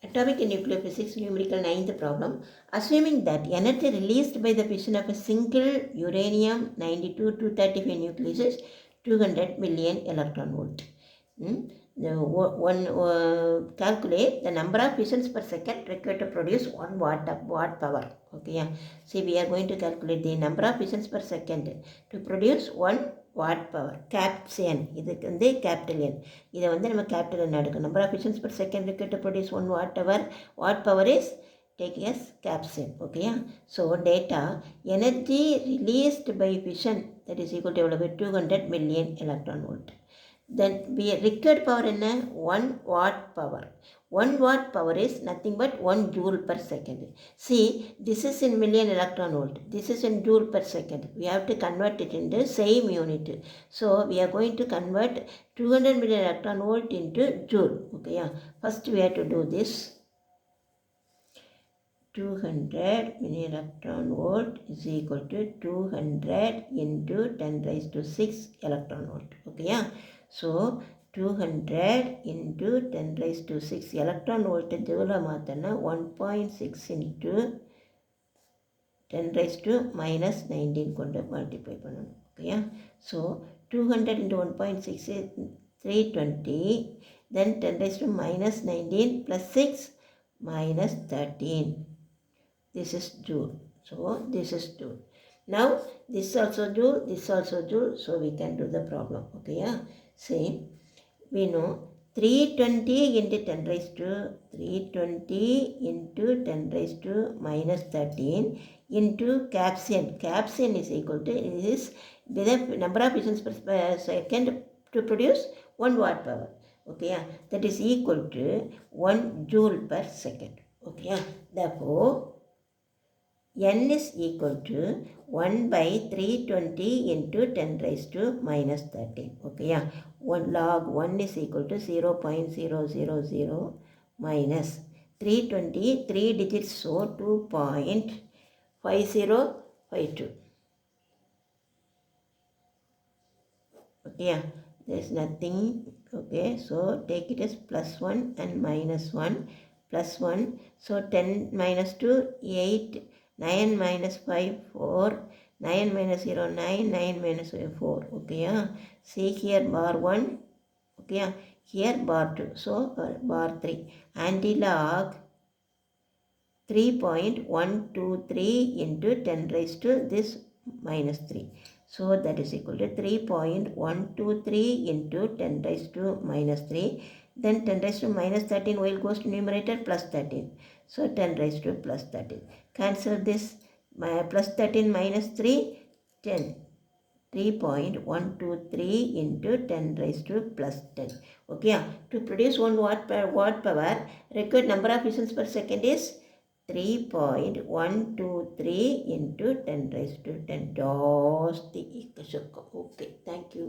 Atomic and nuclear physics numerical 9th problem. Assuming that energy released by the fission of a single uranium 92 235 nucleus is 200 million electron volt. Calculate the number of fissions per second required to produce 1 watt power. Okay, yeah. See, we are going to calculate the number of fissions per second to produce 1 watt power. Caption இதுக்கு வந்து capital N. இதை வந்து நம்ம capital N எடுக்கணும். Number of fissions per second required to produce 1 watt hour. Watt power is taken as caption. Okay, yeah. So data energy released by fission, that is equal to 200 million electron volt. Then we required power என்ன 1 watt power. 1 watt power is nothing but 1 joule per second. See, this is in million electron volt. This is in joule per second. We have to convert it into same unit. So we are going to convert 200 million electron volt into joule. Okay, yeah. First we have to do this. 200 million electron volt is equal to 200 into 10 raised to 6 electron volt. Okay, yeah. So 200 into 10 raised to 6 electron volt joule மாத்தனா 1.6 into 10 raised to minus 19 கொண்டு multiply பண்ணணும். Okay, so 200 into 1.6 is 320, then 10 raised to minus 19 plus 6 minus 13. This is joule. So this is joule. Now this also joule, this also joule, so we can do the problem. Okay, yeah. See, we know 320 into 10 raised to 320 into 10 raised to minus 13 into caption. Caption is equal to this the number of fissions per second to produce 1 watt power. Okay, yeah. That is equal to 1 joule per second. Okay, yeah. Therefore N is equal to 1 by 320 into 10 raised to minus 13. Okay, yeah. 1 log 1 is equal to 0.000 minus 320, 3 digits, so 2.5052. Okay, yeah. There is nothing. Okay, so take it as plus 1 and minus 1 plus 1. So 10 minus 2, 8. 9 minus 5, 4, 9 minus 0, 9, 9 minus 4, okay, yeah. See here bar 1, okay, yeah. Here bar 2, so bar 3, anti-log 3.123 into 10 raised to this minus 3. So that is equal to 3.123 into 10 raised to minus 3. Then 10 raised to minus 13 will goes to numerator plus 13. So 10 raised to plus 13. Cancel this. Plus 13 minus 3, 10. 3.123 into 10 raised to plus 10. Okay. To produce 1 watt per watt power, required number of fissions per second is 3.123 into 10 raised to 10. Das the equation. Okay. Thank you.